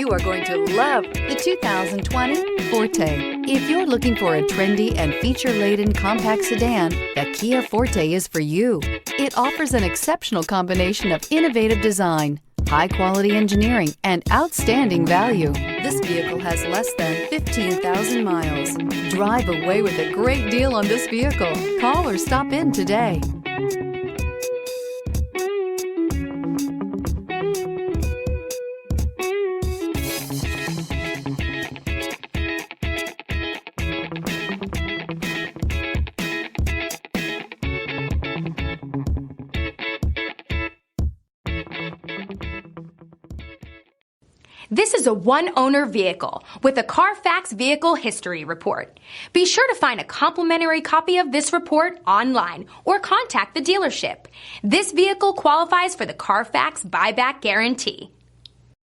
You are going to love the 2020 Forte. If you're looking for a trendy and feature-laden compact sedan, the Kia Forte is for you. It offers an exceptional combination of innovative design, high-quality engineering, and outstanding value. This vehicle has less than 15,000 miles. Drive away with a great deal on this vehicle. Call or stop in today. This is a one-owner vehicle with a Carfax Vehicle History Report. Be sure to find a complimentary copy of this report online or contact the dealership. This vehicle qualifies for the Carfax Buyback Guarantee.